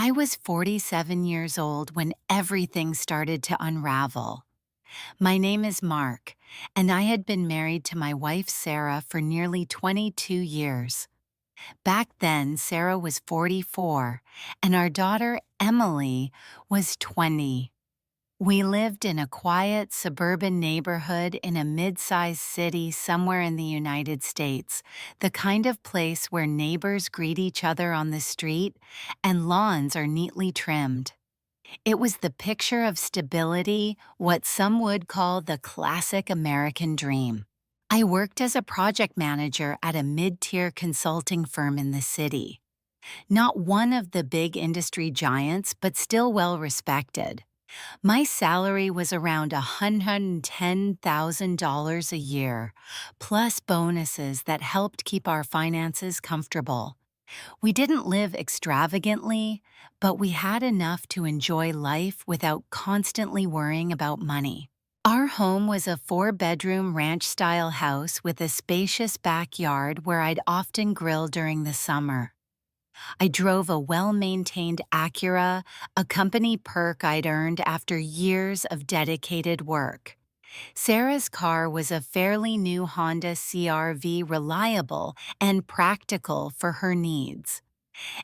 I was 47 years old when everything started to unravel. My name is Mark, and I had been married to my wife Sarah for nearly 22 years. Back then, Sarah was 44, and our daughter Emily was 20. We lived in a quiet suburban neighborhood in a mid-sized city somewhere in the United States, the kind of place where neighbors greet each other on the street and lawns are neatly trimmed. It was the picture of stability, what some would call the classic American dream. I worked as a project manager at a mid-tier consulting firm in the city. Not one of the big industry giants, but still well respected. My salary was around $110,000 a year, plus bonuses that helped keep our finances comfortable. We didn't live extravagantly, but we had enough to enjoy life without constantly worrying about money. Our home was a four-bedroom ranch-style house with a spacious backyard where I'd often grill during the summer. I drove a well-maintained Acura, a company perk I'd earned after years of dedicated work. Sarah's car was a fairly new Honda CR-V, reliable and practical for her needs.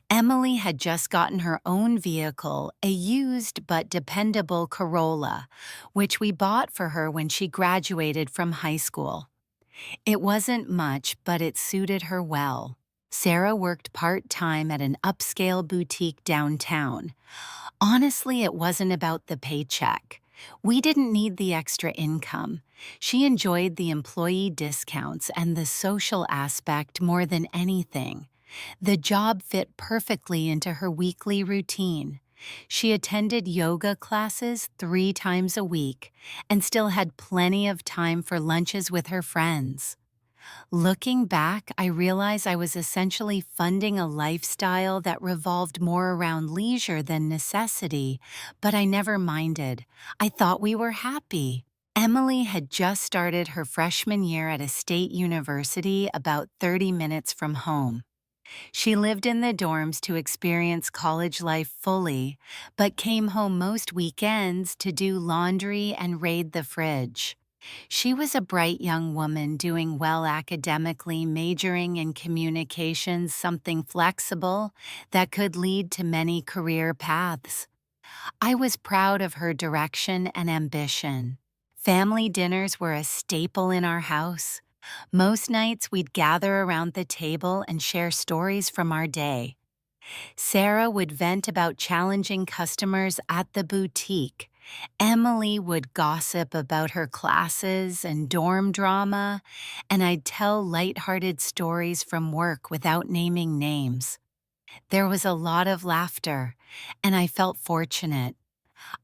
Emily had just gotten her own vehicle, a used but dependable Corolla, which we bought for her when she graduated from high school. It wasn't much, but it suited her well. Sarah worked part-time at an upscale boutique downtown. Honestly, it wasn't about the paycheck. We didn't need the extra income. She enjoyed the employee discounts and the social aspect more than anything. The job fit perfectly into her weekly routine. She attended yoga classes 3 times a week and still had plenty of time for lunches with her friends. Looking back, I realize I was essentially funding a lifestyle that revolved more around leisure than necessity, but I never minded. I thought we were happy. Emily had just started her freshman year at a state university about 30 minutes from home. She lived in the dorms to experience college life fully, but came home most weekends to do laundry and raid the fridge. She was a bright young woman doing well academically, majoring in communications, something flexible that could lead to many career paths. I was proud of her direction and ambition. Family dinners were a staple in our house. Most nights we'd gather around the table and share stories from our day. Sarah would vent about challenging customers at the boutique. Emily would gossip about her classes and dorm drama, and I'd tell lighthearted stories from work without naming names. There was a lot of laughter, and I felt fortunate.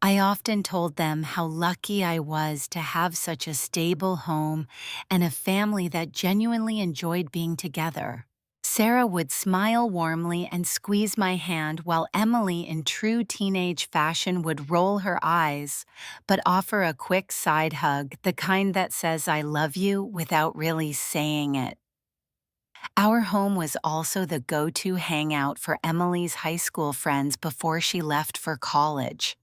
I often told them how lucky I was to have such a stable home and a family that genuinely enjoyed being together. Sarah would smile warmly and squeeze my hand while Emily, in true teenage fashion, would roll her eyes, but offer a quick side hug, the kind that says "I love you" without really saying it. Our home was also the go-to hangout for Emily's high school friends before she left for college.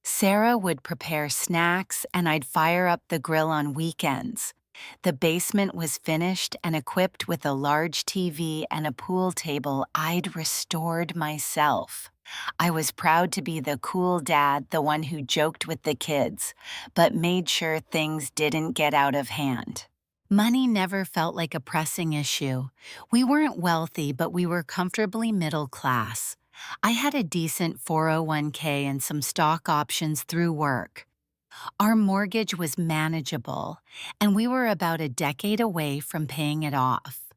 Sarah would prepare snacks and I'd fire up the grill on weekends. The basement was finished and equipped with a large TV and a pool table I'd restored myself. I was proud to be the cool dad, the one who joked with the kids, but made sure things didn't get out of hand. Money never felt like a pressing issue. We weren't wealthy, but we were comfortably middle class. I had a decent 401k and some stock options through work. Our mortgage was manageable, and we were about a decade away from paying it off.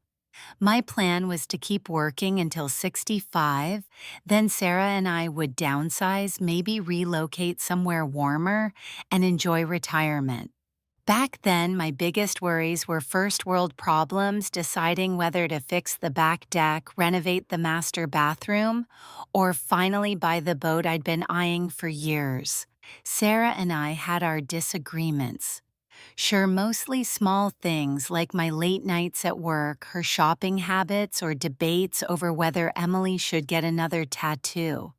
My plan was to keep working until 65, then Sarah and I would downsize, maybe relocate somewhere warmer, and enjoy retirement. Back then, my biggest worries were first-world problems, deciding whether to fix the back deck, renovate the master bathroom, or finally buy the boat I'd been eyeing for years. Sarah and I had our disagreements. Sure, mostly small things like my late nights at work, her shopping habits, or debates over whether Emily should get another tattoo.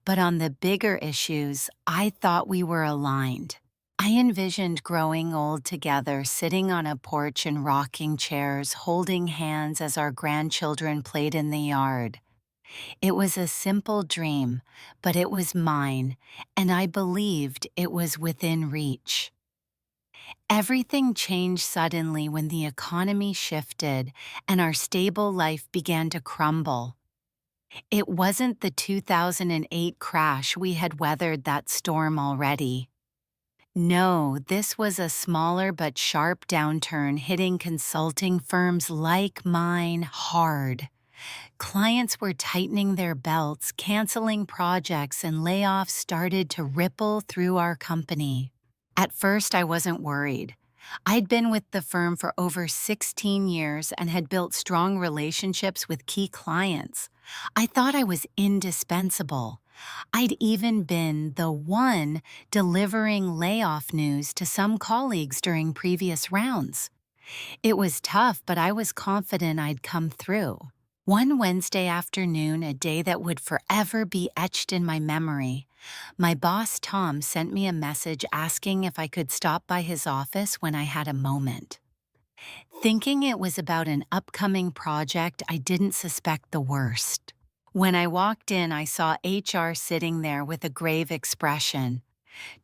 But on the bigger issues, I thought we were aligned. I envisioned growing old together, sitting on a porch in rocking chairs, holding hands as our grandchildren played in the yard. It was a simple dream, but it was mine, and I believed it was within reach. Everything changed suddenly when the economy shifted and our stable life began to crumble. It wasn't the 2008 crash. We had weathered that storm already. No, this was a smaller but sharp downturn hitting consulting firms like mine hard. Clients were tightening their belts, canceling projects, and layoffs started to ripple through our company. At first, I wasn't worried. I'd been with the firm for over 16 years and had built strong relationships with key clients. I thought I was indispensable. I'd even been the one delivering layoff news to some colleagues during previous rounds. It was tough, but I was confident I'd come through. One Wednesday afternoon, a day that would forever be etched in my memory, my boss Tom sent me a message asking if I could stop by his office when I had a moment. Thinking it was about an upcoming project, I didn't suspect the worst. When I walked in, I saw HR sitting there with a grave expression.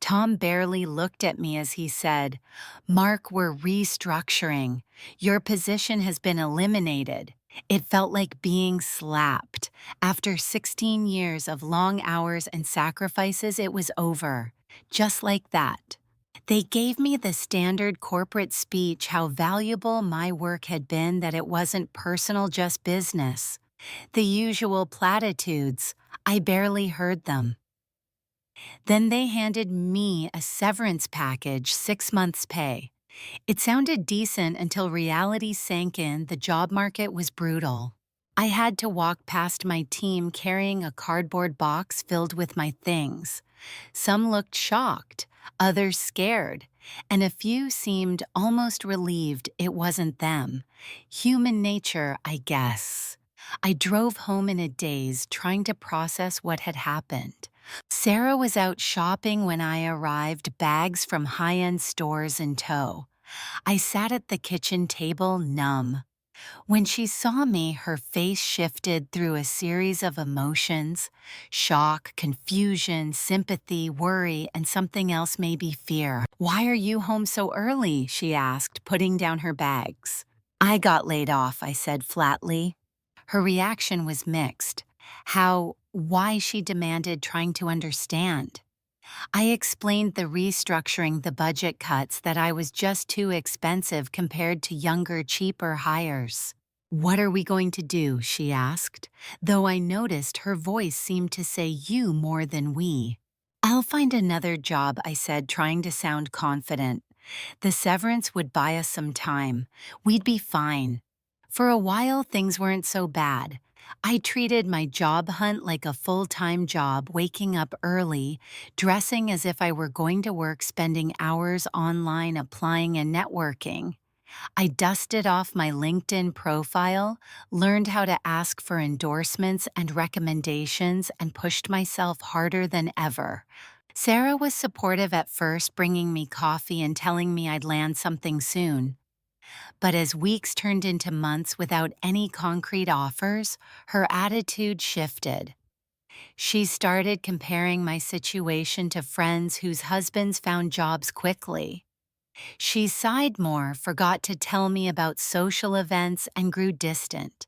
Tom barely looked at me as he said, "Mark, we're restructuring. Your position has been eliminated." It felt like being slapped. After 16 years of long hours and sacrifices, it was over. Just like that. They gave me the standard corporate speech how valuable my work had been, that it wasn't personal, just business. The usual platitudes. I barely heard them. Then they handed me a severance package, 6 months' pay. It sounded decent until reality sank in. The job market was brutal. I had to walk past my team carrying a cardboard box filled with my things. Some looked shocked, others scared, and a few seemed almost relieved it wasn't them. Human nature, I guess. I drove home in a daze, trying to process what had happened. Sarah was out shopping when I arrived, bags from high-end stores in tow. I sat at the kitchen table, numb. When she saw me, her face shifted through a series of emotions: shock, confusion, sympathy, worry, and something else, maybe fear. "Why are you home so early?" she asked, putting down her bags. "I got laid off," I said flatly. Her reaction was mixed. Why, she demanded, trying to understand. I explained the restructuring, the budget cuts, that I was just too expensive compared to younger, cheaper hires. "What are we going to do?" she asked, though I noticed her voice seemed to say you more than we. "I'll find another job," I said, trying to sound confident. The severance would buy us some time. We'd be fine. For a while, things weren't so bad. I treated my job hunt like a full-time job, waking up early, dressing as if I were going to work, spending hours online applying and networking. I dusted off my LinkedIn profile, learned how to ask for endorsements and recommendations, and pushed myself harder than ever. Sarah was supportive at first, bringing me coffee and telling me I'd land something soon. But as weeks turned into months without any concrete offers, her attitude shifted. She started comparing my situation to friends whose husbands found jobs quickly. She sighed more, forgot to tell me about social events, and grew distant.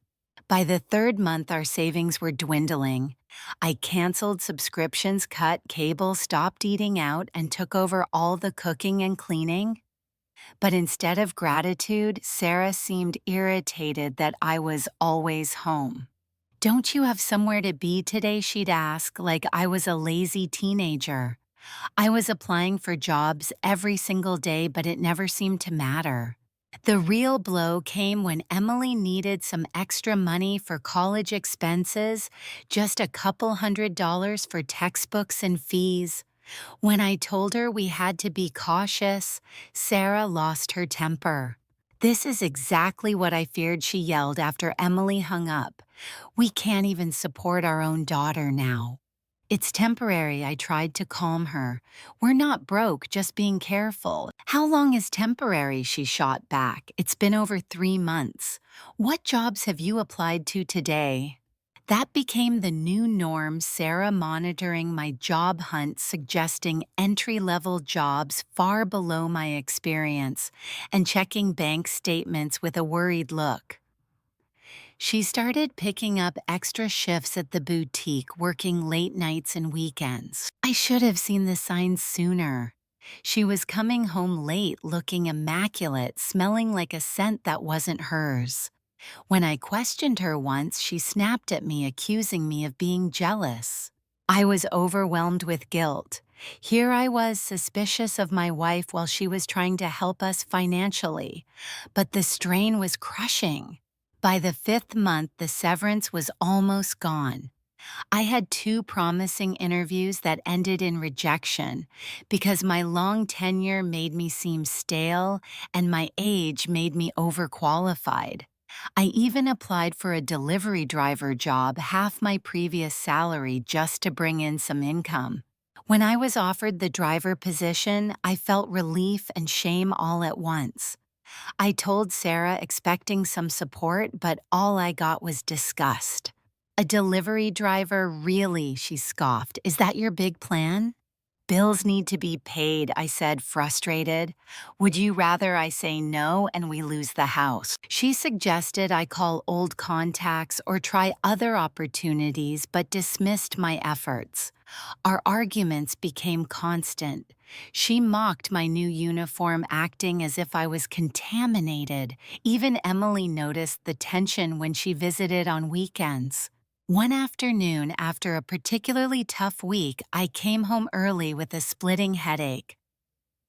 By the third month, our savings were dwindling. I canceled subscriptions, cut cable, stopped eating out, and took over all the cooking and cleaning. But instead of gratitude, Sarah seemed irritated that I was always home. "Don't you have somewhere to be today?" she'd ask, like I was a lazy teenager. I was applying for jobs every single day, but it never seemed to matter. The real blow came when Emily needed some extra money for college expenses, just a couple $100 for textbooks and fees. When I told her we had to be cautious, Sarah lost her temper. "This is exactly what I feared," she yelled after Emily hung up. "We can't even support our own daughter now." It's temporary, I tried to calm her. We're not broke, just being careful. How long is temporary? She shot back. It's been over 3 months. What jobs have you applied to today? That became the new norm, Sarah monitoring my job hunt, suggesting entry-level jobs far below my experience, and checking bank statements with a worried look. She started picking up extra shifts at the boutique, working late nights and weekends. I should have seen the signs sooner. She was coming home late, looking immaculate, smelling like a scent that wasn't hers. When I questioned her once, she snapped at me, accusing me of being jealous. I was overwhelmed with guilt. Here I was, suspicious of my wife while she was trying to help us financially. But the strain was crushing. By the 5th month, the severance was almost gone. I had 2 promising interviews that ended in rejection because my long tenure made me seem stale and my age made me overqualified. I even applied for a delivery driver job, half my previous salary, just to bring in some income. When I was offered the driver position, I felt relief and shame all at once. I told Sarah, expecting some support, but all I got was disgust. A delivery driver, really? She scoffed. Is that your big plan? Bills need to be paid, I said, frustrated. Would you rather I say no and we lose the house? She suggested I call old contacts or try other opportunities, but dismissed my efforts. Our arguments became constant. She mocked my new uniform, acting as if I was contaminated. Even Emily noticed the tension when she visited on weekends. One afternoon, after a particularly tough week, I came home early with a splitting headache.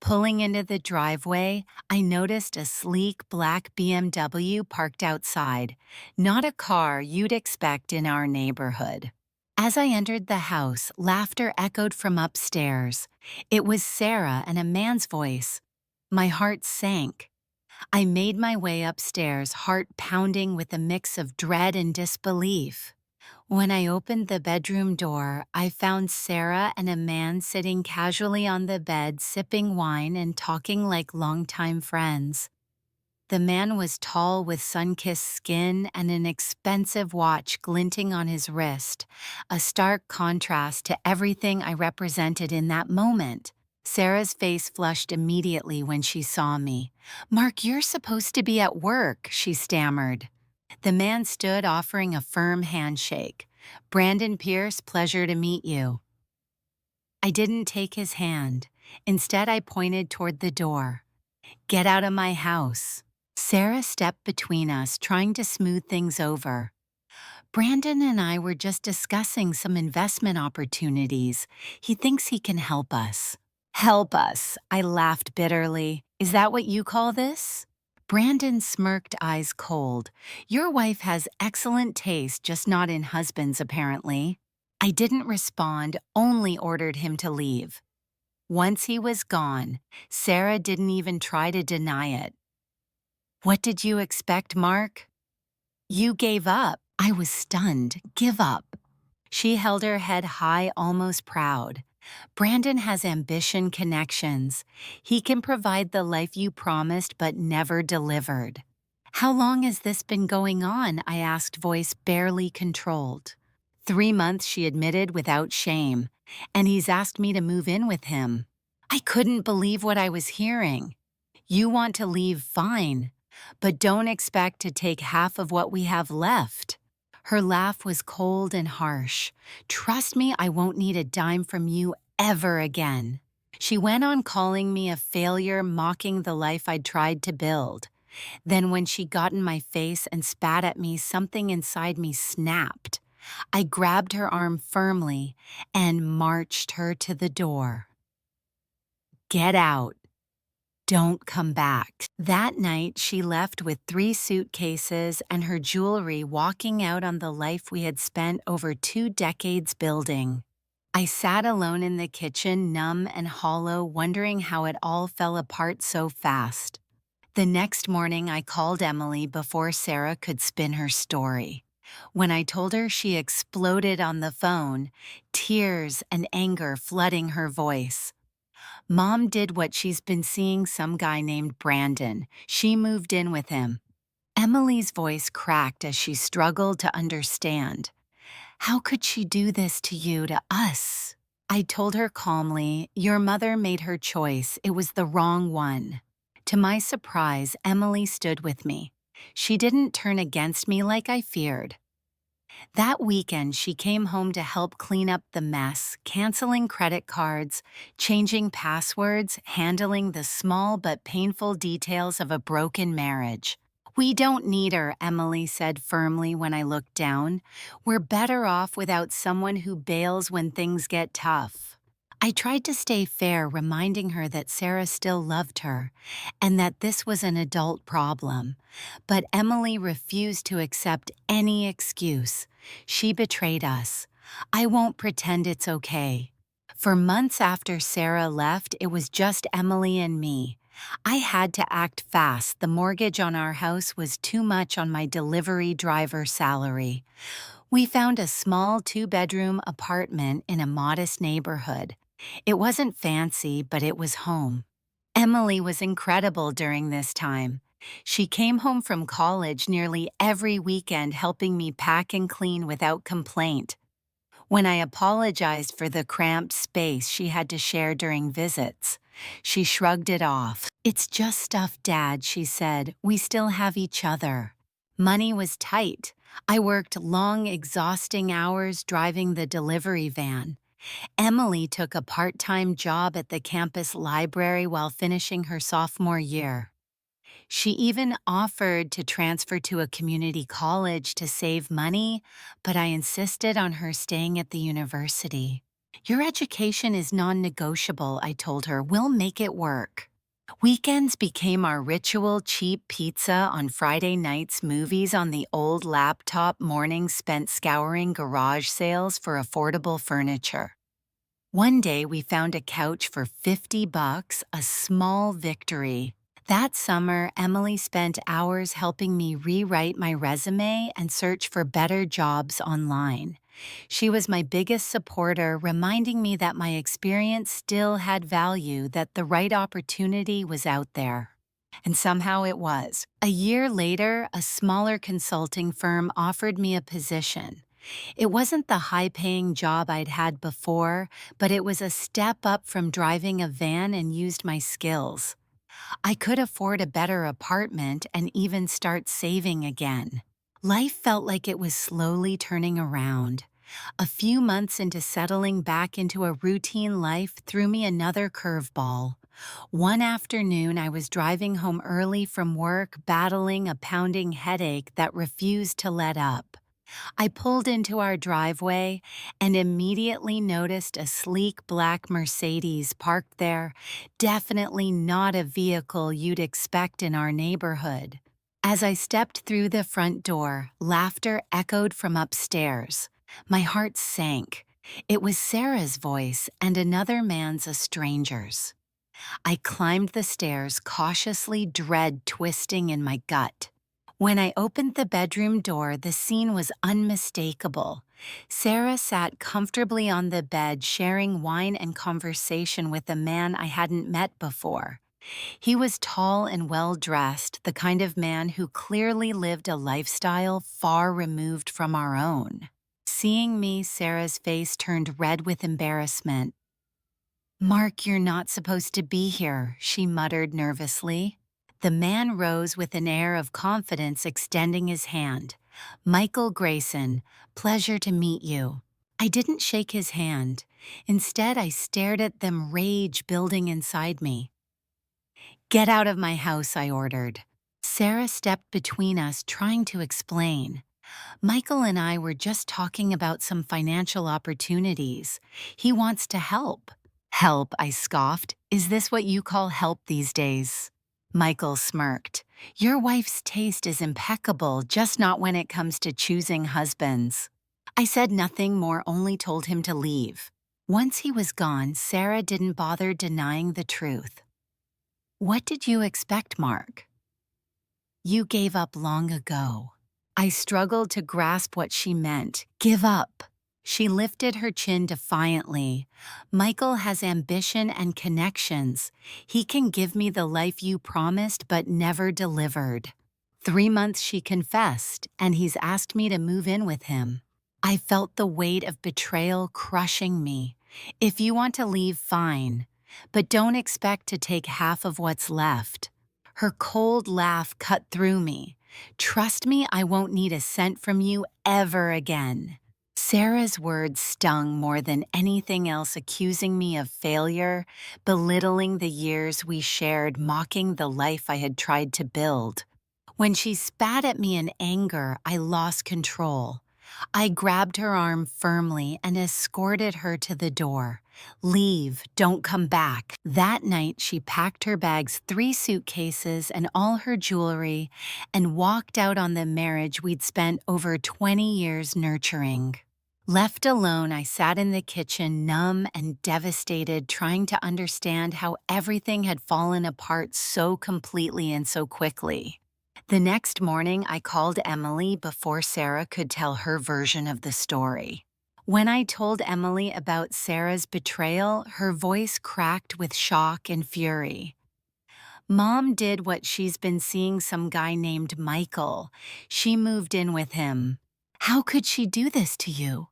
Pulling into the driveway, I noticed a sleek black BMW parked outside, not a car you'd expect in our neighborhood. As I entered the house, laughter echoed from upstairs. It was Sarah and a man's voice. My heart sank. I made my way upstairs, heart pounding with a mix of dread and disbelief. When I opened the bedroom door, I found Sarah and a man sitting casually on the bed, sipping wine and talking like longtime friends. The man was tall with sun-kissed skin and an expensive watch glinting on his wrist, a stark contrast to everything I represented in that moment. Sarah's face flushed immediately when she saw me. "Mark, you're supposed to be at work," she stammered. The man stood, offering a firm handshake. "Brandon Pierce, pleasure to meet you." I didn't take his hand. Instead, I pointed toward the door. "Get out of my house." Sarah stepped between us, trying to smooth things over. "Brandon and I were just discussing some investment opportunities. He thinks he can help us." "Help us," I laughed bitterly. "Is that what you call this?" Brandon smirked, eyes cold. "Your wife has excellent taste, just not in husbands, apparently." I didn't respond, only ordered him to leave. Once he was gone, Sarah didn't even try to deny it. "What did you expect, Mark? You gave up." I was stunned. "Give up." She held her head high, almost proud. "Brandon has ambition, connections. He can provide the life you promised but never delivered." "How long has this been going on?" I asked, voice barely controlled. 3 months, she admitted without shame. "And he's asked me to move in with him." I couldn't believe what I was hearing. "You want to leave, fine. But don't expect to take half of what we have left." Her laugh was cold and harsh. "Trust me, I won't need a dime from you ever again." She went on calling me a failure, mocking the life I'd tried to build. Then when she got in my face and spat at me, something inside me snapped. I grabbed her arm firmly and marched her to the door. "Get out. Don't come back." That night, she left with 3 suitcases and her jewelry, walking out on the life we had spent over 2 decades building. I sat alone in the kitchen, numb and hollow, wondering how it all fell apart so fast. The next morning, I called Emily before Sarah could spin her story. When I told her, she exploded on the phone, tears and anger flooding her voice. Mom did what she's been seeing some guy named Brandon. She moved in with him. Emily's voice cracked as she struggled to understand. How could she do this to you, to us? I told her calmly, your mother made her choice. It was the wrong one. To my surprise, Emily stood with me. She didn't turn against me like I feared. That weekend, she came home to help clean up the mess, canceling credit cards, changing passwords, handling the small but painful details of a broken marriage. We don't need her, Emily said firmly when I looked down. We're better off without someone who bails when things get tough. I tried to stay fair, reminding her that Sarah still loved her and that this was an adult problem. But Emily refused to accept any excuse. She betrayed us. I won't pretend it's okay. For months after Sarah left, it was just Emily and me. I had to act fast. The mortgage on our house was too much on my delivery driver salary. We found a small 2-bedroom apartment in a modest neighborhood. It wasn't fancy, but it was home. Emily was incredible during this time. She came home from college nearly every weekend helping me pack and clean without complaint. When I apologized for the cramped space she had to share during visits, she shrugged it off. It's just stuff, Dad, she said. We still have each other. Money was tight. I worked long, exhausting hours driving the delivery van. Emily took a part-time job at the campus library while finishing her sophomore year. She even offered to transfer to a community college to save money, but I insisted on her staying at the university. Your education is non-negotiable, I told her. We'll make it work. Weekends became our ritual: cheap pizza on Friday nights, movies on the old laptop, mornings spent scouring garage sales for affordable furniture. One day we found a couch for $50, a small victory. That summer, Emily spent hours helping me rewrite my resume and search for better jobs online. She was my biggest supporter, reminding me that my experience still had value, that the right opportunity was out there. And somehow it was. A year later, a smaller consulting firm offered me a position. It wasn't the high-paying job I'd had before, but it was a step up from driving a van and used my skills. I could afford a better apartment and even start saving again. Life felt like it was slowly turning around. A few months into settling back into a routine life threw me another curveball. One afternoon, I was driving home early from work, battling a pounding headache that refused to let up. I pulled into our driveway and immediately noticed a sleek black Mercedes parked there, definitely not a vehicle you'd expect in our neighborhood. As I stepped through the front door, laughter echoed from upstairs. My heart sank. It was Sarah's voice and another man's, a stranger's. I climbed the stairs cautiously, dread twisting in my gut. When I opened the bedroom door, the scene was unmistakable. Sarah sat comfortably on the bed, sharing wine and conversation with a man I hadn't met before. He was tall and well-dressed, the kind of man who clearly lived a lifestyle far removed from our own. Seeing me, Sarah's face turned red with embarrassment. "Mark, you're not supposed to be here," she muttered nervously. The man rose with an air of confidence, extending his hand. "Michael Grayson, pleasure to meet you." I didn't shake his hand. Instead, I stared at them, rage building inside me. "Get out of my house," I ordered. Sarah stepped between us, trying to explain. "Michael and I were just talking about some financial opportunities. He wants to help." "Help," I scoffed. "Is this what you call help these days?" Michael smirked. "Your wife's taste is impeccable, just not when it comes to choosing husbands." I said nothing more, only told him to leave. Once he was gone, Sarah didn't bother denying the truth. "What did you expect, Mark? You gave up long ago." I struggled to grasp what she meant. Give up. She lifted her chin defiantly. Michael has ambition and connections. He can give me the life you promised but never delivered. 3 months she confessed, and he's asked me to move in with him. I felt the weight of betrayal crushing me. If you want to leave, fine. But don't expect to take half of what's left. Her cold laugh cut through me. Trust me, I won't need a cent from you ever again. Sarah's words stung more than anything else, accusing me of failure, belittling the years we shared, mocking the life I had tried to build. When she spat at me in anger, I lost control. I grabbed her arm firmly and escorted her to the door. Leave, don't come back. That night, she packed her bags, 3 suitcases, and all her jewelry, and walked out on the marriage we'd spent over 20 years nurturing. Left alone, I sat in the kitchen, numb and devastated, trying to understand how everything had fallen apart so completely and so quickly. The next morning, I called Emily before Sarah could tell her version of the story. When I told Emily about Sarah's betrayal, her voice cracked with shock and fury. Mom did what she's been seeing some guy named Michael. She moved in with him. How could she do this to you?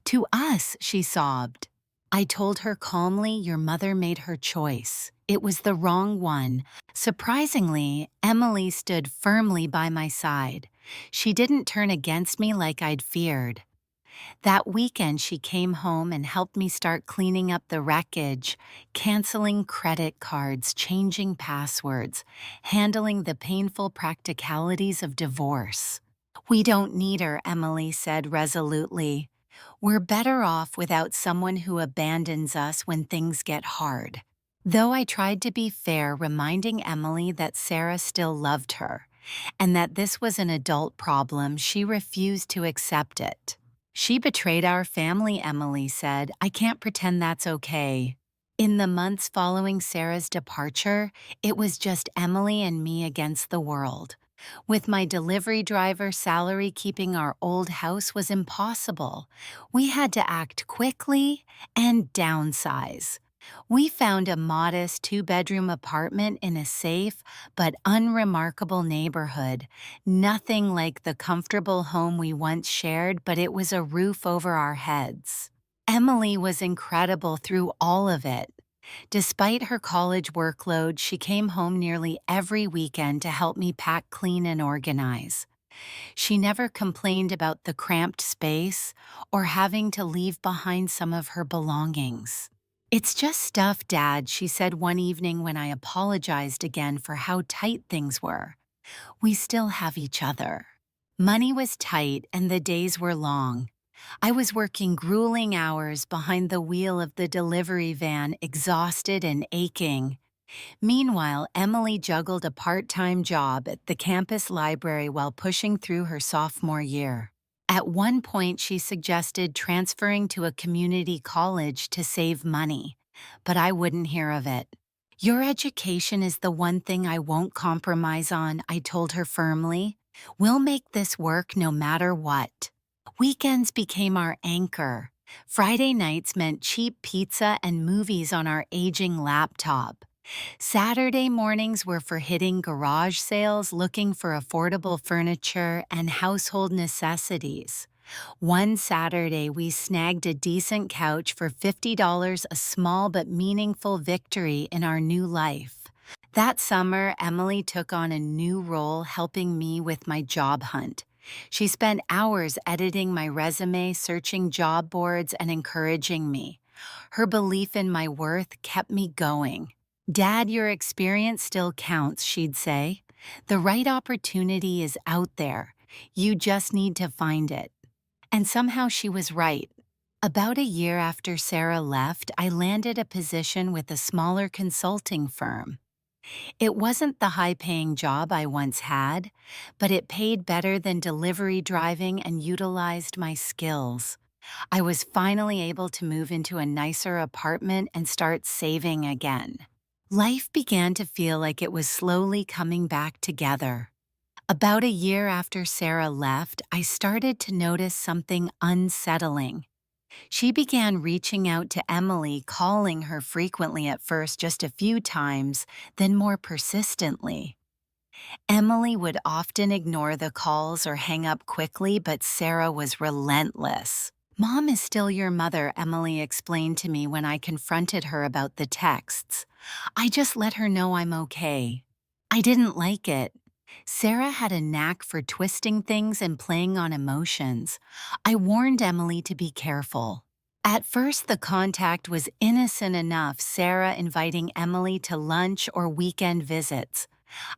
To us, she sobbed. I told her calmly, your mother made her choice. It was the wrong one. Surprisingly, Emily stood firmly by my side. She didn't turn against me like I'd feared. That weekend, she came home and helped me start cleaning up the wreckage, canceling credit cards, changing passwords, handling the painful practicalities of divorce. We don't need her, Emily said resolutely. We're better off without someone who abandons us when things get hard. Though I tried to be fair, reminding Emily that Sarah still loved her, and that this was an adult problem, she refused to accept it. She betrayed our family, Emily said. I can't pretend that's okay. In the months following Sarah's departure, it was just Emily and me against the world. With my delivery driver salary, keeping our old house was impossible. We had to act quickly and downsize. We found a modest 2-bedroom apartment in a safe but unremarkable neighborhood. Nothing like the comfortable home we once shared, but it was a roof over our heads. Emily was incredible through all of it. Despite her college workload, she came home nearly every weekend to help me pack, clean, and organize. She never complained about the cramped space or having to leave behind some of her belongings. It's just stuff, Dad, she said one evening when I apologized again for how tight things were. We still have each other. Money was tight and the days were long. I was working grueling hours behind the wheel of the delivery van, exhausted and aching. Meanwhile, Emily juggled a part-time job at the campus library while pushing through her sophomore year. At one point, she suggested transferring to a community college to save money, but I wouldn't hear of it. Your education is the one thing I won't compromise on, I told her firmly. We'll make this work no matter what. Weekends became our anchor. Friday nights meant cheap pizza and movies on our aging laptop. Saturday mornings were for hitting garage sales, looking for affordable furniture and household necessities. One Saturday, we snagged a decent couch for $50, a small but meaningful victory in our new life. That summer, Emily took on a new role helping me with my job hunt. She spent hours editing my resume, searching job boards, and encouraging me. Her belief in my worth kept me going. Dad, your experience still counts, she'd say. The right opportunity is out there. You just need to find it. And somehow she was right. About a year after Sarah left, I landed a position with a smaller consulting firm. It wasn't the high-paying job I once had, but it paid better than delivery driving and utilized my skills. I was finally able to move into a nicer apartment and start saving again. Life began to feel like it was slowly coming back together. About a year after Sarah left, I started to notice something unsettling. She began reaching out to Emily, calling her frequently at first, just a few times, then more persistently. Emily would often ignore the calls or hang up quickly, but Sarah was relentless. Mom is still your mother, Emily explained to me when I confronted her about the texts. I just let her know I'm okay. I didn't like it. Sarah had a knack for twisting things and playing on emotions. I warned Emily to be careful. At first, the contact was innocent enough, Sarah inviting Emily to lunch or weekend visits.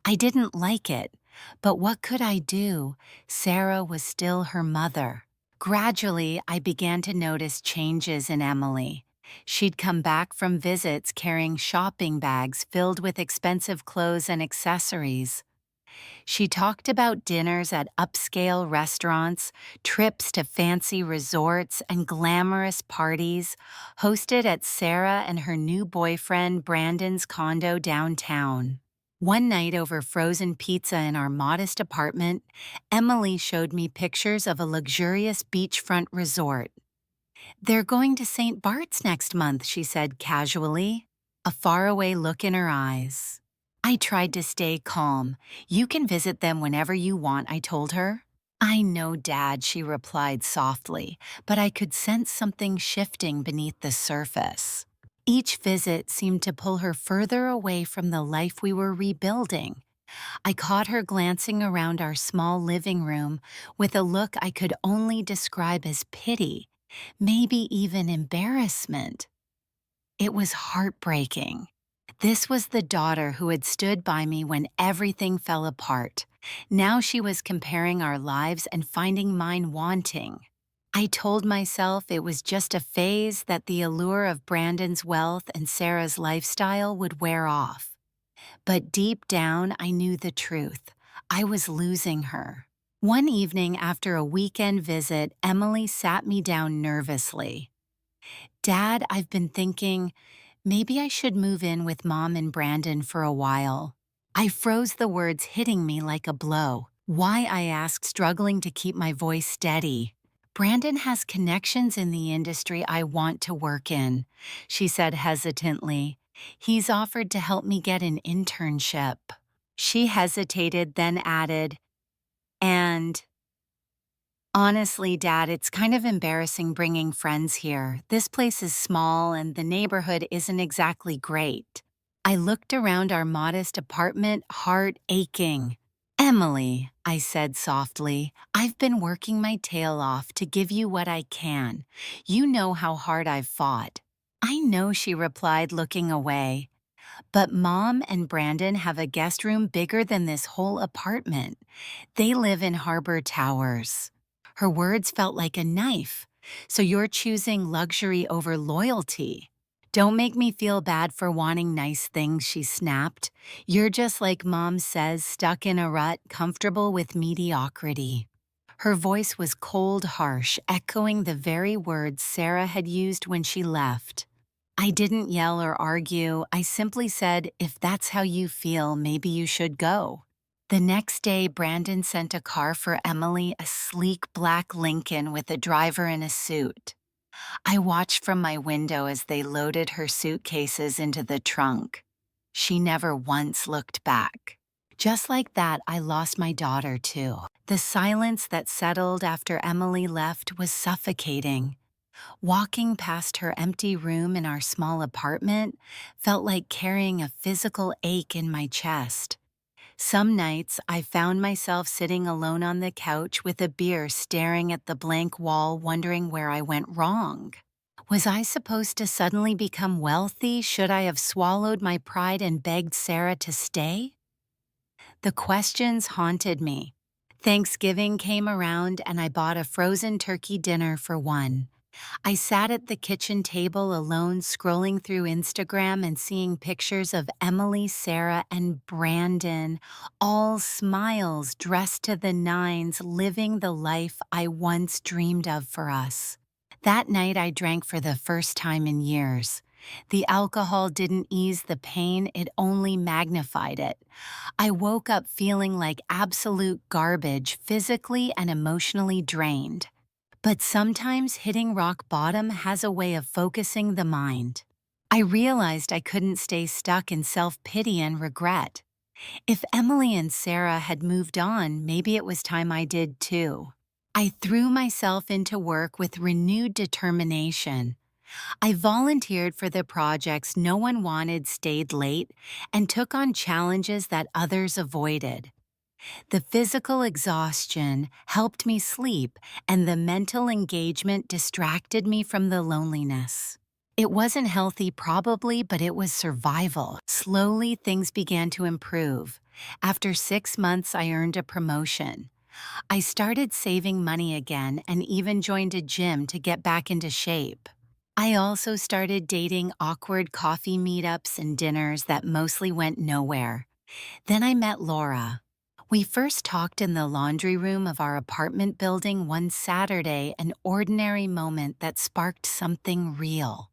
I didn't like it, but what could I do? Sarah was still her mother. Gradually, I began to notice changes in Emily. She'd come back from visits carrying shopping bags filled with expensive clothes and accessories. She talked about dinners at upscale restaurants, trips to fancy resorts, and glamorous parties hosted at Sarah and her new boyfriend Brandon's condo downtown. One night over frozen pizza in our modest apartment, Emily showed me pictures of a luxurious beachfront resort. They're going to St. Bart's next month, she said casually, a faraway look in her eyes. I tried to stay calm. You can visit them whenever you want, I told her. I know, Dad, she replied softly, but I could sense something shifting beneath the surface. Each visit seemed to pull her further away from the life we were rebuilding. I caught her glancing around our small living room with a look I could only describe as pity, maybe even embarrassment. It was heartbreaking. This was the daughter who had stood by me when everything fell apart. Now she was comparing our lives and finding mine wanting. I told myself it was just a phase, that the allure of Brandon's wealth and Sarah's lifestyle would wear off. But deep down, I knew the truth. I was losing her. One evening after a weekend visit, Emily sat me down nervously. Dad, I've been thinking, maybe I should move in with Mom and Brandon for a while. I froze, the words hitting me like a blow. Why, I asked, struggling to keep my voice steady. Brandon has connections in the industry I want to work in, she said hesitantly. He's offered to help me get an internship. She hesitated, then added, and honestly, Dad, it's kind of embarrassing bringing friends here. This place is small and the neighborhood isn't exactly great. I looked around our modest apartment, heart aching. Emily, I said softly, I've been working my tail off to give you what I can. You know how hard I've fought. I know, she replied, looking away. But Mom and Brandon have a guest room bigger than this whole apartment. They live in Harbor Towers. Her words felt like a knife. So you're choosing luxury over loyalty. Don't make me feel bad for wanting nice things, she snapped. You're just like Mom says, stuck in a rut, comfortable with mediocrity. Her voice was cold, harsh, echoing the very words Sarah had used when she left. I didn't yell or argue. I simply said, if that's how you feel, maybe you should go. The next day, Brandon sent a car for Emily, a sleek black Lincoln with a driver in a suit. I watched from my window as they loaded her suitcases into the trunk. She never once looked back. Just like that, I lost my daughter too. The silence that settled after Emily left was suffocating. Walking past her empty room in our small apartment felt like carrying a physical ache in my chest. Some nights, I found myself sitting alone on the couch with a beer, staring at the blank wall, wondering where I went wrong. Was I supposed to suddenly become wealthy? Should I have swallowed my pride and begged Sarah to stay? The questions haunted me. Thanksgiving came around and I bought a frozen turkey dinner for one. I sat at the kitchen table alone, scrolling through Instagram and seeing pictures of Emily, Sarah, and Brandon, all smiles, dressed to the nines, living the life I once dreamed of for us. That night I drank for the first time in years. The alcohol didn't ease the pain, it only magnified it. I woke up feeling like absolute garbage, physically and emotionally drained. But sometimes hitting rock bottom has a way of focusing the mind. I realized I couldn't stay stuck in self-pity and regret. If Emily and Sarah had moved on, maybe it was time I did too. I threw myself into work with renewed determination. I volunteered for the projects no one wanted, stayed late, and took on challenges that others avoided. The physical exhaustion helped me sleep, and the mental engagement distracted me from the loneliness. It wasn't healthy, probably, but it was survival. Slowly, things began to improve. After 6 months, I earned a promotion. I started saving money again and even joined a gym to get back into shape. I also started dating awkward coffee meetups and dinners that mostly went nowhere. Then I met Laura. We first talked in the laundry room of our apartment building one Saturday, an ordinary moment that sparked something real.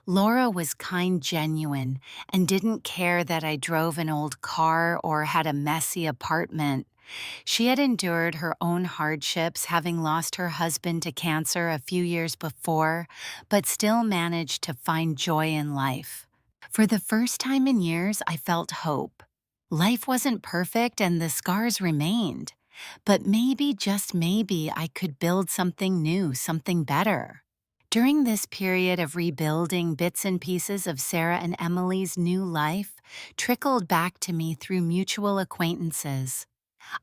Laura was kind, genuine, and didn't care that I drove an old car or had a messy apartment. She had endured her own hardships, having lost her husband to cancer a few years before, but still managed to find joy in life. For the first time in years, I felt hope. Life wasn't perfect and the scars remained, but maybe, just maybe, I could build something new, something better. During this period of rebuilding, bits and pieces of Sarah and Emily's new life trickled back to me through mutual acquaintances.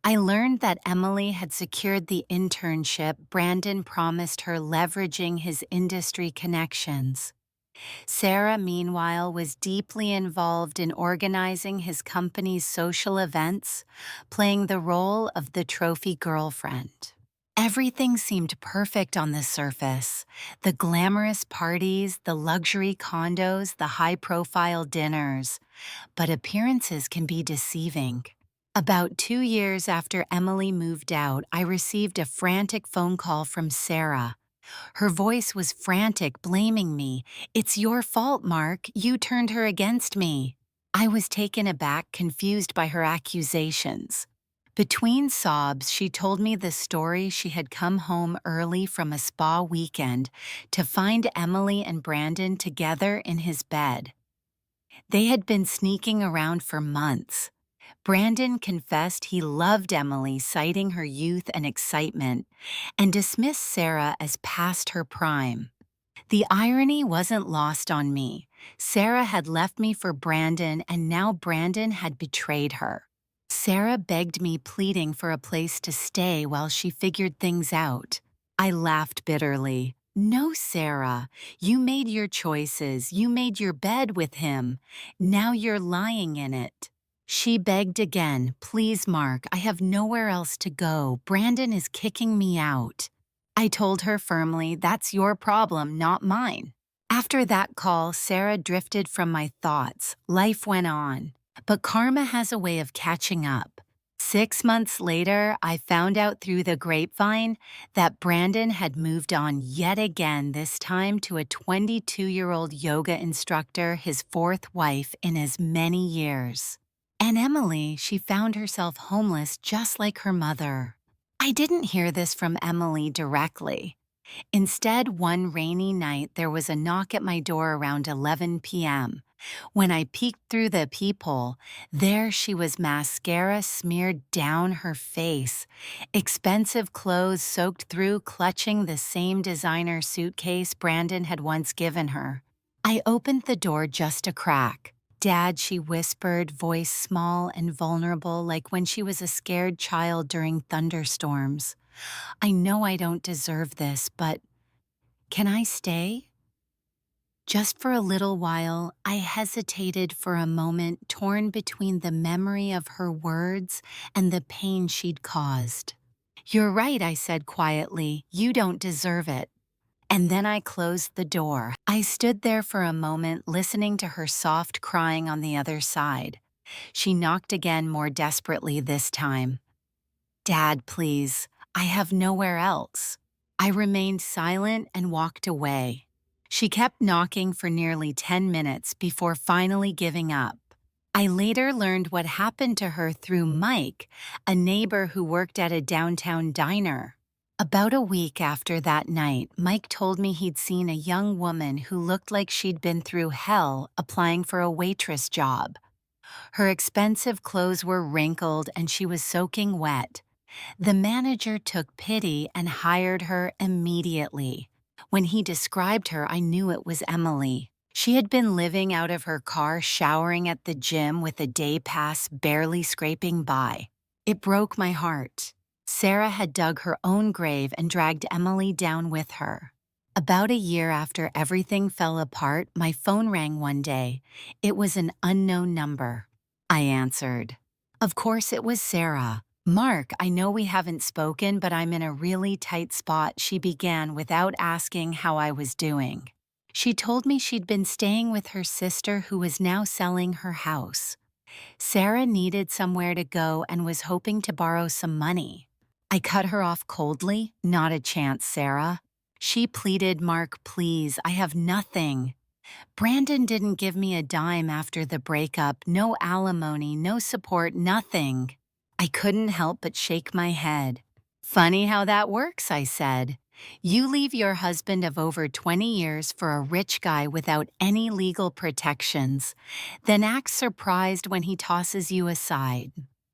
I learned that Emily had secured the internship Brandon promised her, leveraging his industry connections. Sarah, meanwhile, was deeply involved in organizing his company's social events, playing the role of the trophy girlfriend. Everything seemed perfect on the surface: the glamorous parties, the luxury condos, the high-profile dinners. But appearances can be deceiving. About 2 years after Emily moved out, I received a frantic phone call from Sarah. Her voice was frantic, blaming me. "It's your fault, Mark. You turned her against me." I was taken aback, confused by her accusations. Between sobs, she told me the story: she had come home early from a spa weekend to find Emily and Brandon together in his bed. They had been sneaking around for months. Brandon confessed he loved Emily, citing her youth and excitement, and dismissed Sarah as past her prime. The irony wasn't lost on me. Sarah had left me for Brandon, and now Brandon had betrayed her. Sarah begged me, pleading for a place to stay while she figured things out. I laughed bitterly. "No, Sarah, you made your choices. You made your bed with him. Now you're lying in it." She begged again. "Please, Mark, I have nowhere else to go. Brandon is kicking me out." I told her firmly, "That's your problem, not mine." After that call, Sarah drifted from my thoughts. Life went on. But karma has a way of catching up. 6 months later, I found out through the grapevine that Brandon had moved on yet again, this time to a 22-year-old yoga instructor, his fourth wife in as many years. And Emily, she found herself homeless just like her mother. I didn't hear this from Emily directly. Instead, one rainy night, there was a knock at my door around 11 p.m. When I peeked through the peephole, there she was, mascara smeared down her face, expensive clothes soaked through, clutching the same designer suitcase Brandon had once given her. I opened the door just a crack. "Dad," she whispered, voice small and vulnerable, like when she was a scared child during thunderstorms. "I know I don't deserve this, but can I stay?" Just for a little while, I hesitated for a moment, torn between the memory of her words and the pain she'd caused. "You're right," I said quietly. "You don't deserve it." And then I closed the door. I stood there for a moment, listening to her soft crying on the other side. She knocked again, more desperately this time. "Dad, please. I have nowhere else." I remained silent and walked away. She kept knocking for nearly 10 minutes before finally giving up. I later learned what happened to her through Mike, a neighbor who worked at a downtown diner. About a week after that night, Mike told me he'd seen a young woman who looked like she'd been through hell applying for a waitress job. Her expensive clothes were wrinkled and she was soaking wet. The manager took pity and hired her immediately. When he described her, I knew it was Emily. She had been living out of her car, showering at the gym with a day pass barely scraping by. It broke my heart. Sarah had dug her own grave and dragged Emily down with her. About a year after everything fell apart, my phone rang one day. It was an unknown number. I answered. Of course it was Sarah. "Mark, I know we haven't spoken, but I'm in a really tight spot," she began without asking how I was doing. She told me she'd been staying with her sister who was now selling her house. Sarah needed somewhere to go and was hoping to borrow some money. I cut her off coldly. "Not a chance, Sarah." She pleaded, "Mark, please, I have nothing. Brandon didn't give me a dime after the breakup, no alimony, no support, nothing." I couldn't help but shake my head. "Funny how that works," I said. "You leave your husband of over 20 years for a rich guy without any legal protections, then act surprised when he tosses you aside."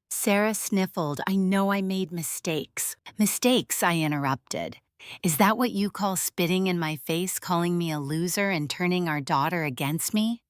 Sarah sniffled. "I know I made mistakes." "Mistakes," I interrupted. "Is that what you call spitting in my face, calling me a loser and turning our daughter against me?"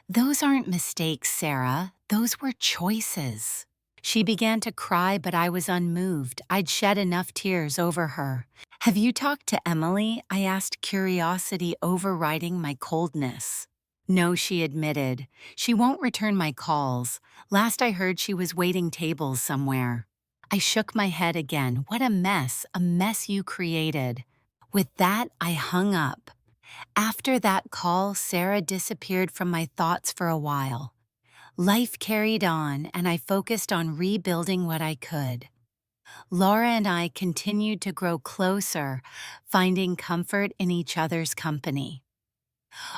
"Those aren't mistakes, Sarah. Those were choices." She began to cry, but I was unmoved. I'd shed enough tears over her. "Have you talked to Emily?" I asked, curiosity overriding my coldness. "No," she admitted. "She won't return my calls. Last I heard she was waiting tables somewhere." I shook my head again. What a mess you created. With that, I hung up. After that call, Sarah disappeared from my thoughts for a while. Life carried on, and I focused on rebuilding what I could. Laura and I continued to grow closer, finding comfort in each other's company.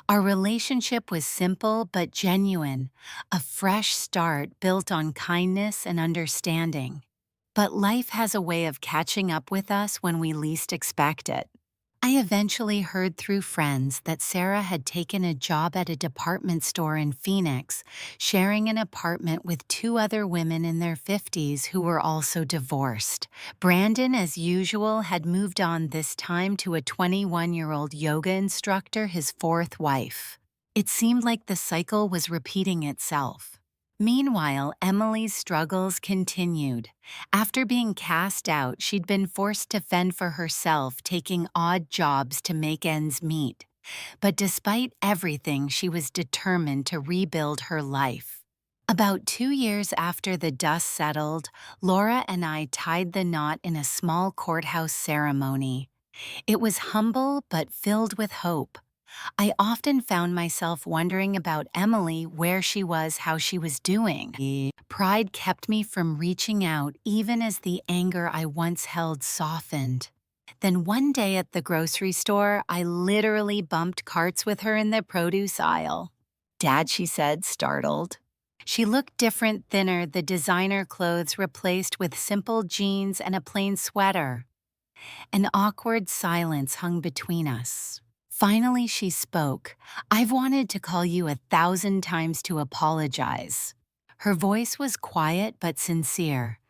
Our relationship was simple but genuine, a fresh start built on kindness and understanding. But life has a way of catching up with us when we least expect it. I eventually heard through friends that Sarah had taken a job at a department store in Phoenix, sharing an apartment with two other women in their 50s who were also divorced. Brandon, as usual, had moved on this time to a 21-year-old yoga instructor, his fourth wife. It seemed like the cycle was repeating itself. Meanwhile, Emily's struggles continued. After being cast out, she'd been forced to fend for herself, taking odd jobs to make ends meet. But despite everything, she was determined to rebuild her life. About 2 years after the dust settled, Laura and I tied the knot in a small courthouse ceremony. It was humble but filled with hope. I often found myself wondering about Emily, where she was, how she was doing. Pride kept me from reaching out even as the anger I once held softened. Then one day at the grocery store, I literally bumped carts with her in the produce aisle. "Dad," she said, startled. She looked different, thinner, the designer clothes replaced with simple jeans and a plain sweater. An awkward silence hung between us. Finally, she spoke. "I've wanted to call you 1,000 times to apologize." Her voice was quiet but sincere.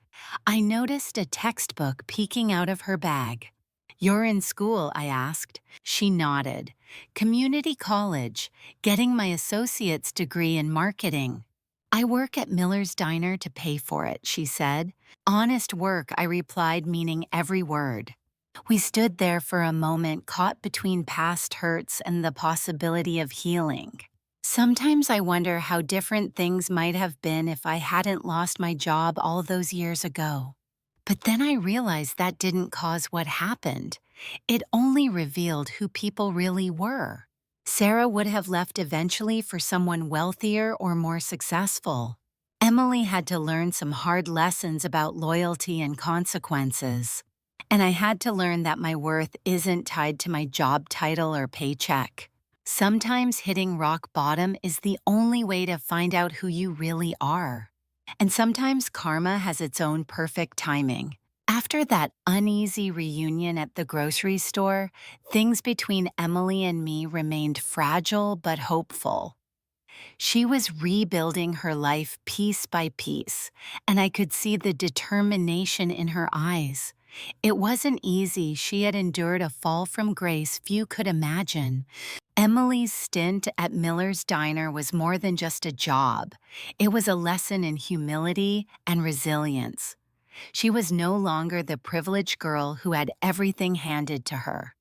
I noticed a textbook peeking out of her bag. "You're in school?" I asked. She nodded. "Community college, getting my associate's degree in marketing." "I work at Miller's Diner to pay for it," she said. "Honest work," I replied, meaning every word. We stood there for a moment, caught between past hurts and the possibility of healing. Sometimes I wonder how different things might have been if I hadn't lost my job all those years ago. But then I realized that didn't cause what happened. It only revealed who people really were. Sarah would have left eventually for someone wealthier or more successful. Emily had to learn some hard lessons about loyalty and consequences. And I had to learn that my worth isn't tied to my job title or paycheck. Sometimes hitting rock bottom is the only way to find out who you really are. And sometimes karma has its own perfect timing. After that uneasy reunion at the grocery store, things between Emily and me remained fragile but hopeful. She was rebuilding her life piece by piece, and I could see the determination in her eyes. It wasn't easy. She had endured a fall from grace few could imagine. Emily's stint at Miller's Diner was more than just a job. It was a lesson in humility and resilience. She was no longer the privileged girl who had everything handed to her.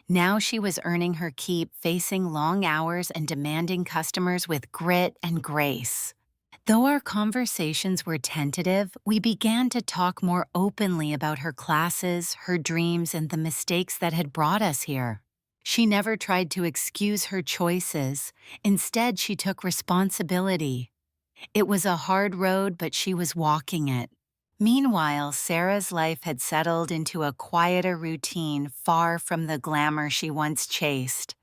Now she was earning her keep, facing long hours and demanding customers with grit and grace. Though our conversations were tentative, we began to talk more openly about her classes, her dreams, and the mistakes that had brought us here. She never tried to excuse her choices. Instead, she took responsibility. It was a hard road, but she was walking it. Meanwhile, Sarah's life had settled into a quieter routine far from the glamour she once chased.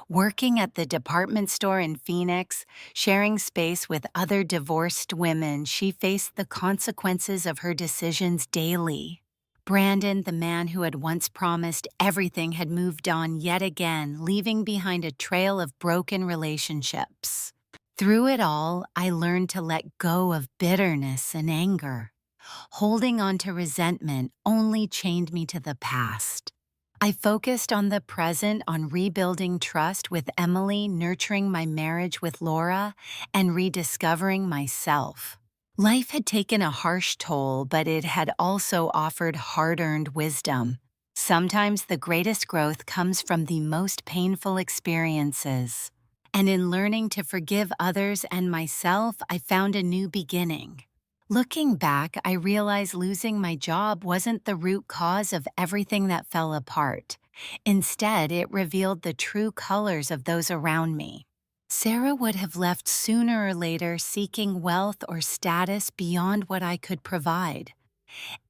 Working at the department store in Phoenix, sharing space with other divorced women, she faced the consequences of her decisions daily. Brandon, the man who had once promised everything, had moved on yet again, leaving behind a trail of broken relationships. Through it all, I learned to let go of bitterness and anger. Holding on to resentment only chained me to the past. I focused on the present, on rebuilding trust with Emily, nurturing my marriage with Laura, and rediscovering myself. Life had taken a harsh toll, but it had also offered hard-earned wisdom. Sometimes the greatest growth comes from the most painful experiences. And in learning to forgive others and myself, I found a new beginning. Looking back, I realized losing my job wasn't the root cause of everything that fell apart. Instead, it revealed the true colors of those around me. Sarah would have left sooner or later seeking wealth or status beyond what I could provide.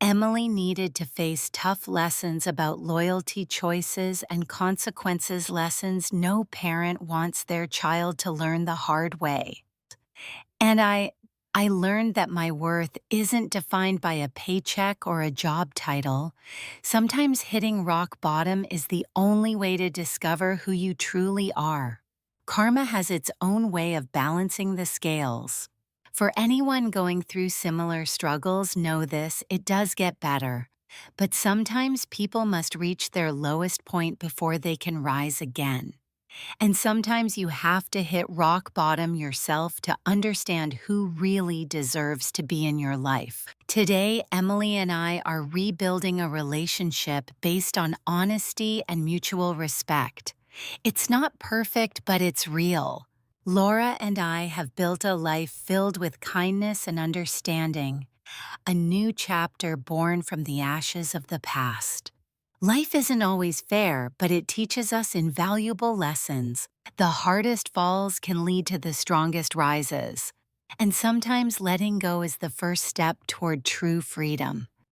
Emily needed to face tough lessons about loyalty choices and consequences, lessons no parent wants their child to learn the hard way. And I learned that my worth isn't defined by a paycheck or a job title. Sometimes hitting rock bottom is the only way to discover who you truly are. Karma has its own way of balancing the scales. For anyone going through similar struggles, know this, it does get better. But sometimes people must reach their lowest point before they can rise again. And sometimes you have to hit rock bottom yourself to understand who really deserves to be in your life. Today, Emily and I are rebuilding a relationship based on honesty and mutual respect. It's not perfect, but it's real. Laura and I have built a life filled with kindness and understanding, a new chapter born from the ashes of the past. Life isn't always fair, but it teaches us invaluable lessons. The hardest falls can lead to the strongest rises. And sometimes letting go is the first step toward true freedom.